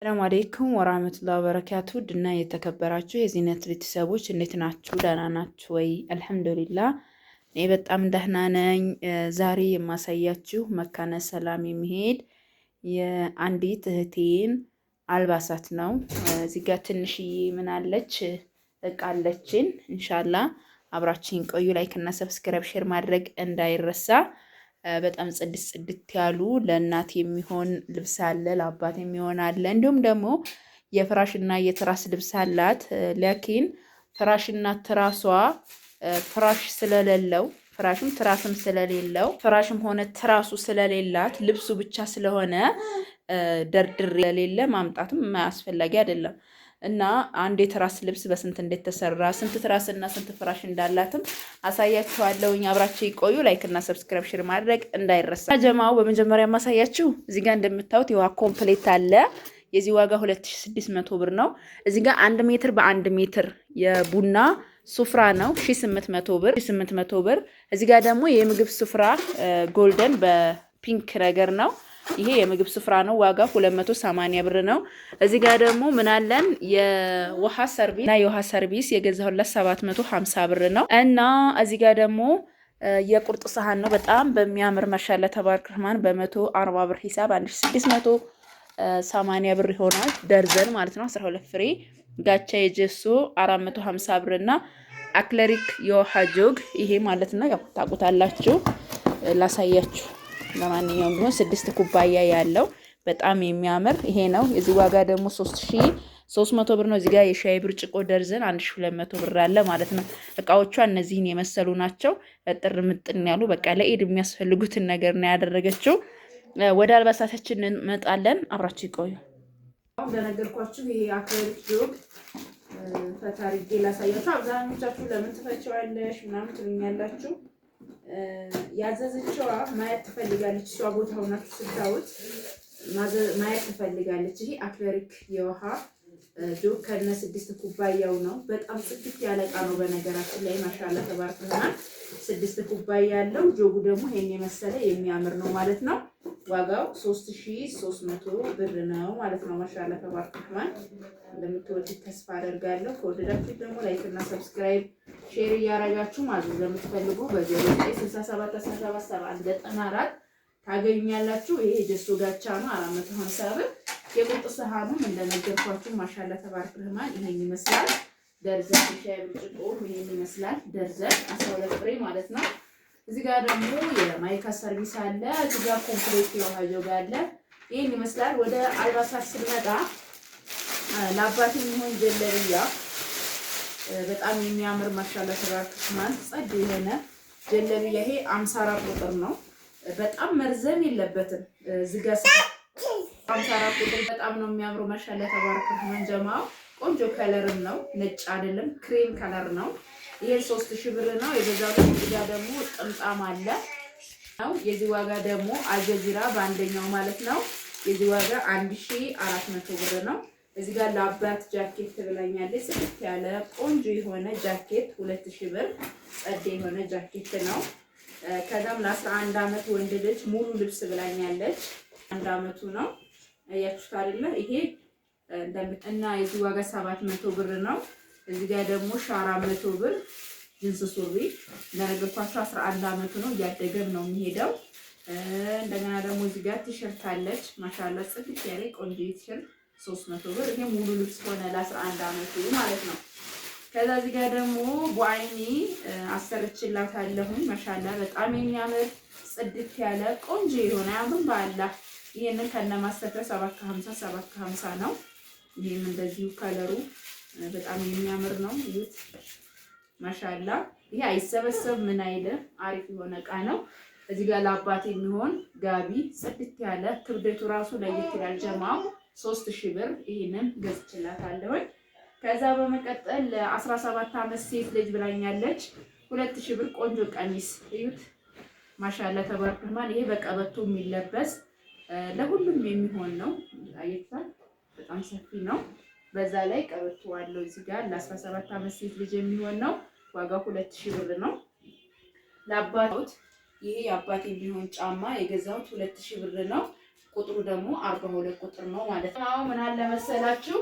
ሰላም አለይኩም ወራህመቱላሂ ወበረካቱ ድና የተከበራችሁ የዚህነት ቤተሰቦች እንዴት ናችሁ? ደህና ናችሁ ወይ? አልሐምዱሊላህ እኔ በጣም ደህና ነኝ። ዛሬ የማሳያችሁ መካነ ሰላም የሚሄድ የአንዲት እህቴን አልባሳት ነው። እዚህ ጋር ትንሽዬ ምን አለች እቃለችን። ኢንሻአላህ አብራችሁን ቆዩ። ላይክ እና ሰብስክራይብ ሼር ማድረግ እንዳይረሳ። በጣም ጽድት ያሉ ለእናት የሚሆን ልብስ አለ፣ ለአባት የሚሆን አለ። እንዲሁም ደግሞ የፍራሽና የትራስ ልብስ አላት። ላኪን ፍራሽና ትራሷ ፍራሽ ስለሌለው ፍራሽም ትራስም ስለሌለው ፍራሽም ሆነ ትራሱ ስለሌላት ልብሱ ብቻ ስለሆነ ደርድር የሌለ ማምጣትም አስፈላጊ አይደለም። እና አንድ የትራስ ልብስ በስንት እንደተሰራ ስንት ትራስና ስንት ፍራሽ እንዳላትም አሳያችኋለሁኝ። አብራችሁ ይቆዩ። ላይክ እና ሰብስክራይብ ሼር ማድረግ እንዳይረሳ። ጀማው በመጀመሪያ ማሳያችሁ እዚህ ጋር እንደምታዩት የዋ ኮምፕሌት አለ። የዚህ ዋጋ 2600 ብር ነው። እዚህ ጋር 1 ሜትር በ1 ሜትር የቡና ሱፍራ ነው 1800 ብር 800 ብር። እዚህ ጋር ደግሞ የምግብ ሱፍራ ጎልደን በፒንክ ነገር ነው። ይሄ የምግብ ስፍራ ነው። ዋጋ 280 ብር ነው። እዚህ ጋር ደግሞ ምን አለን የውሃ ሰርቪስ እና የውሃ ሰርቪስ የገዛሁለት 750 ብር ነው። እና እዚህ ጋር ደግሞ የቁርጥ ሰሃን ነው። በጣም በሚያምር ማሻአላ ተባረክ ረህማን በ140 ብር ሂሳብ 1680 ብር ይሆናል። ደርዘን ማለት ነው 12 ፍሬ። ጋቻ የጀሶ 450 ብር እና አክለሪክ የውሃ ጆግ ይሄ ማለት ነው። ያው ታውቁታላችሁ፣ ላሳያችሁ። ለማንኛውም ቢሆን 6 ኩባያ ያለው በጣም የሚያምር ይሄ ነው። እዚህ ዋጋ ደግሞ 3300 ብር ነው። እዚህ ጋር የሻይ ብርጭቆ ደርዘን 1200 ብር አለ ማለት ነው። እቃዎቿ እነዚህን የመሰሉ ናቸው። እጥር ምጥን ያሉ በቃ ለኢድ የሚያስፈልጉትን ነገር ነው ያደረገችው። ወደ አልባሳታችን እንመጣለን። አብራችሁ ይቆዩ። አሁን እንደነገርኳችሁ ይሄ አክሪሊክ ጆግ ፈታሪጌ ላሳያችሁ። አብዛኞቻችሁ ለምን ትፈጪዋለሽ ምናምን ትሉኛላችሁ። ያዘዘችዋ ማየት ትፈልጋለች። እሷ ቦታ ሆናችሁ ስታዩት ማየት ትፈልጋለች። ይሄ አክሪሊክ የውሃ ጆግ ከነ 6 ኩባያው ነው። በጣም ጽድት ያለ እቃ ነው። በነገራችን ላይ ማሻአላ ተባርከናል። 6 ኩባያ ያለው ጆጉ ደግሞ ይሄን የመሰለ የሚያምር ነው ማለት ነው። ዋጋው 3300 ብር ነው ማለት ነው። ማሻአላ ተባርከናል። እንደምትወዱት ተስፋ አደርጋለሁ። ከወደዳችሁ ደግሞ ላይክ እና ሰብስክራይብ ሼር እያደረጋችሁ ማዘዝ ለምትፈልጉ በ0917177194 ታገኙኛላችሁ። ይሄ ጀሶ ጋቻ ነው 450 ብር። የቁርጥ ሰሃኑም እንደነገርኳችሁ ማሻአላ ተባረክ ረህማን ይሄን ይመስላል። ደርዘን ሻይ ብርጭቆ ይሄን ይመስላል። ደርዘን 12 ፍሬ ማለት ነው። እዚህ ጋር ደግሞ የማይካ ሰርቪስ አለ። እዚህ ጋር ኮምፕሌት የውሃ ጆግ አለ። ይሄን ይመስላል። ወደ አልባሳት ስንመጣ ለአባት የሚሆን ጀለብያ በጣም የሚያምር ማሻአላ ተባረክ ረህማን ጸድ የሆነ ጀለብያ ይሄ 54 ቁጥር ነው። በጣም መርዘም የለበትም። እዚህ ጋር 54 ቁጥር በጣም ነው የሚያምረው። ማሻአላ ተባረክ ረህማን ጀማው ቆንጆ ከለርም ነው። ነጭ አይደለም ክሬም ከለር ነው። ይሄ 3000 ብር ነው የገዛው። እዚህ ጋር ደግሞ ጥምጣም አለ ነው። የዚህ ዋጋ ደግሞ አልጀዚራ በአንደኛው ማለት ነው። የዚህ ዋጋ 1400 ብር ነው። እዚህ ጋር ለአባት ጃኬት ትብላኛለች። ጽድት ያለ ቆንጆ የሆነ ጃኬት 2000 ብር ጸዴ የሆነ ጃኬት ነው። ከዛም ለ11 አመት ወንድ ልጅ ሙሉ ልብስ ብላኛለች። 1 አመቱ ነው። አያችሁት አይደለ? ይሄ እና የዚህ ዋጋ 700 ብር ነው። እዚህ ጋር ደግሞ 400 ብር ጅንስ ሱሪ እንደነገርኳችሁ 11 አመቱ ነው። እያደገም ነው የሚሄደው። እንደገና ደግሞ እዚህ ጋር ቲሸርት አለች። ማሻአላ ጽድት ያለ ቆንጆ ቲሸርት 300 ብር። ይሄ ሙሉ ልብስ ሆነ ለ11 አመቱ ማለት ነው። ከዛ እዚህ ጋር ደግሞ ቧይኒ አሰርችላታለሁ። ማሻአላ በጣም የሚያምር ጽድት ያለ ቆንጆ የሆነ ያምር ባላ ይሄንን ከነማስተካከል 750 ነው። ይሄም እንደዚሁ ከለሩ በጣም የሚያምር ነው። እዩት ማሻአላ። ይሄ አይሰበሰብ ምን አይለ አሪፍ የሆነ እቃ ነው። እዚህ ጋር ለአባት የሚሆን ጋቢ ጽድት ያለ ክብደቱ ራሱ ለየት ይላል። ጀማው 3000 ብር ይሄንን ገዝችላታለሁ። ከዛ በመቀጠል ለ17 አመት ሴት ልጅ ብላኛለች 2000 ብር ቆንጆ ቀሚስ እዩት ማሻአላ ተባረክ ረህማን። ይሄ በቀበቶ የሚለበስ ለሁሉም የሚሆን ነው። አይታል በጣም ሰፊ ነው። በዛ ላይ ቀበቶ አለው። እዚህ ጋር ለ17 አመት ሴት ልጅ የሚሆን ነው። ዋጋው 2000 ብር ነው። ለአባት ይሄ የአባት የሚሆን ጫማ የገዛሁት 2000 ብር ነው። ቁጥሩ ደግሞ 42 ቁጥር ነው ማለት ነው። አሁን ምን አለ መሰላችሁ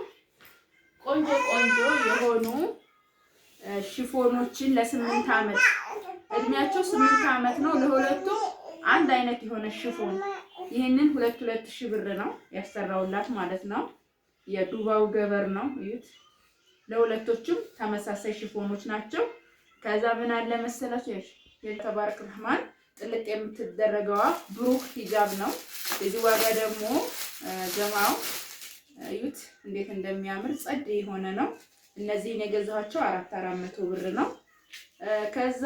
ቆንጆ ቆንጆ የሆኑ ሽፎኖችን ለ8 ዓመት እድሜያቸው 8 ዓመት ነው ለሁለቱ አንድ አይነት የሆነ ሽፎን ይሄንን 2,000 ብር ነው ያሰራውላት ማለት ነው። የዱባው ገበር ነው እዩት። ለሁለቶችም ተመሳሳይ ሽፎኖች ናቸው። ከዛ ምን አለ መሰላችሁ የተባረክ ረህማን ጥልቅ የምትደረገዋ ብሩክ ሂጃብ ነው። እዚህ ዋጋ ደግሞ ጀማው እዩት እንዴት እንደሚያምር ጸድ የሆነ ነው። እነዚህን የገዛኋቸው 400 ብር ነው። ከዛ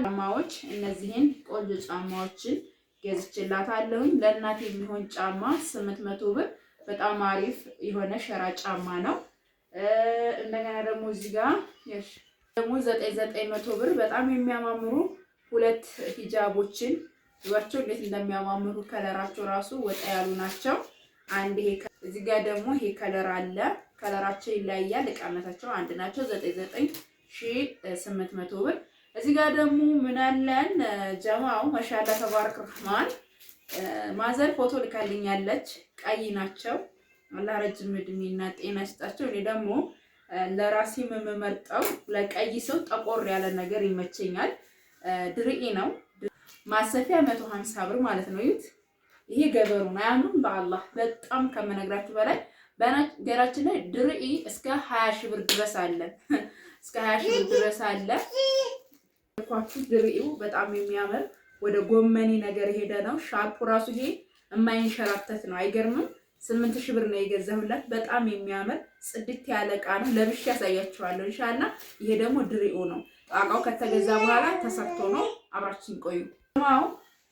ጫማዎች እነዚህን ቆንጆ ጫማዎችን ገዝቼላታለሁኝ። ለእናቴ የሚሆን ጫማ 800 ብር በጣም አሪፍ የሆነ ሸራ ጫማ ነው። እንደገና ደግሞ እዚህ ጋር ደግሞ 900 ብር በጣም የሚያማምሩ ሁለት ሂጃቦችን ይዋቸው እንዴት እንደሚያማምሩ ከለራቸው ራሱ ወጣ ያሉ ናቸው። አንድ ይሄ እዚህ ጋር ደግሞ ይሄ ከለር አለ። ከለራቸው ይለያያል፣ እቃነታቸው አንድ ናቸው። 9800 ብር። እዚህ ጋር ደግሞ ምን አለን ጀማው ማሻአላ ተባረክ ረህማን ማዘር ፎቶ ልካልኛለች። ቀይ ናቸው። አላህ ረጅም እድሜና ጤና ይስጣቸው። እኔ ደግሞ ለራሴ የምመርጠው ለቀይ ሰው ጠቆር ያለ ነገር ይመቸኛል። ድርኢ ነው ማሰፊያ 150 ብር ማለት ነው። እዩት ይሄ ገበሩ ነው አያምሩም? በአላህ በጣም ከመነግራችሁ በላይ በነገራችን ላይ ድርኢ እስከ 20 ሺህ ብር ድረስ አለ። እስከ 20 ሺህ ብር ድረስ አለ። ኳቹ ድርኢው በጣም የሚያምር ወደ ጎመኒ ነገር ሄደ ነው። ሻርፑ ራሱ ይሄ የማይንሸራተት ነው። አይገርምም? 8000 ብር ነው የገዛሁላት። በጣም የሚያምር ጽድት ያለ እቃ ነው። ለብሼ ያሳያችኋለሁ ኢንሻአላህ። ይሄ ደግሞ ድርኢው ነው። ጣቃው ከተገዛ በኋላ ተሰርቶ ነው። አብራችን ቆዩ። ማው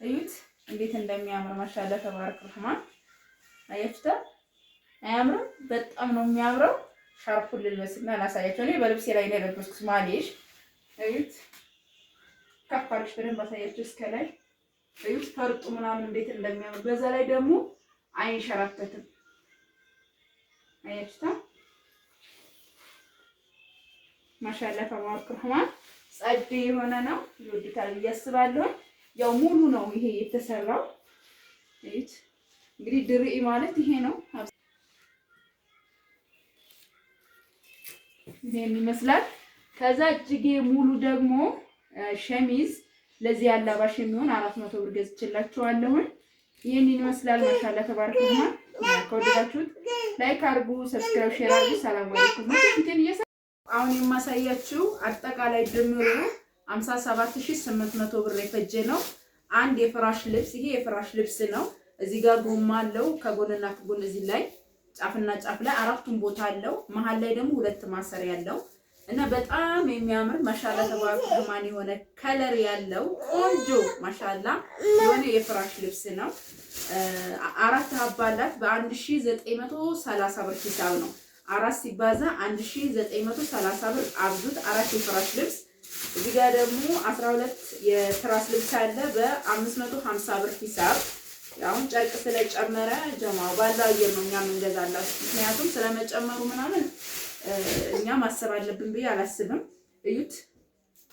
እዩት እንዴት እንደሚያምር ማሻአላ ተባረክ ረህማን። አያችሁታ? አያምርም? በጣም ነው የሚያምረው። ሻርፑን ልልበስና ላሳያችሁ። እኔ በልብሴ ላይ ነው የለበስኩት ማለሽ። እዩት ከፋርሽ በደንብ አሳያችሁ እስከ ላይ። እዩት ፈርጡ ምናምን እንዴት እንደሚያምር። በዛ ላይ ደግሞ አይንሸራተትም። አያችሁታ? ማሻአላ ተባረክ ረህማን። ጸድ የሆነ ነው። ይወዱታል ብዬ አስባለሁ። ያው ሙሉ ነው ይሄ የተሰራው። እዩት እንግዲህ ድርኢ ማለት ይሄ ነው። ይሄን ይመስላል። ከዛ እጅጌ ሙሉ ደግሞ ሸሚዝ ለዚህ ያላባሽ የሚሆን 400 ብር ገዝቼላችኋለሁ። ይሄን ይመስላል። ማሻአላ ተባረክ ረህማን። ከወደዳችሁት ላይክ አድርጉ፣ ሰብስክራይብ፣ ሼር አድርጉ። ሰላም አለይኩም። አሁን የማሳያችሁ አጠቃላይ ድምሩ 57800 ብር የፈጀ ነው። አንድ የፍራሽ ልብስ ይሄ የፍራሽ ልብስ ነው። እዚህ ጋር ጎማ አለው ከጎንና ከጎን እዚህ ላይ ጫፍና ጫፍ ላይ አራቱም ቦታ አለው። መሃል ላይ ደግሞ ሁለት ማሰሪያ ያለው እና በጣም የሚያምር ማሻአላ ተባረክ ረህማን የሆነ ከለር ያለው ቆንጆ ማሻአላ የሆነ የፍራሽ ልብስ ነው። 4 ሀባላት በ1930 ብር ሂሳብ ነው። 4 ሲባዛ 1930 ብር አብዙት 4 የፍራሽ ልብስ። እዚህ ጋር ደግሞ 12 የትራስ ልብስ አለ በ550 ብር ሂሳብ። አሁን ጨርቅ ስለጨመረ ጀማው ባለው አየር ነው እኛ የምንገዛላችሁ። ምክንያቱም ስለመጨመሩ ምናምን እኛ ማሰብ አለብን ብዬ አላስብም። እዩት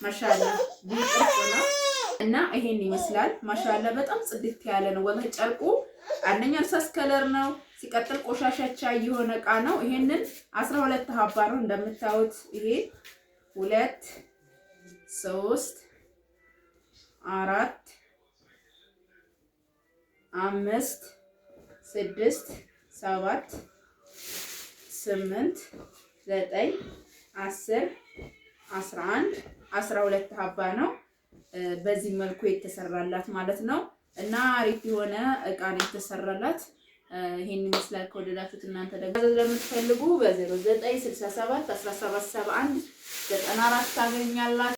ማሻአላ ቢጥቁና እና ይሄን ይመስላል። ማሻአላ በጣም ጽድት ያለ ነው። ወላሂ ጨርቁ አንደኛ እርሳስ ከለር ነው። ሲቀጥል ቆሻሻቻ የሆነ እቃ ነው። ይሄንን 12 ሀባ ነው እንደምታዩት። ይሄ 2 3 4 5 6 7 8 9 10 11 12 ሀባ ነው። በዚህ መልኩ የተሰራላት ማለት ነው። እና አሪፍ የሆነ እቃ ነው የተሰራላት። ይሄን ይመስላል። ከወደዳችሁት እናንተ ደግሞ ለምትፈልጉ በ0967 1771 94 ታገኛላችሁ።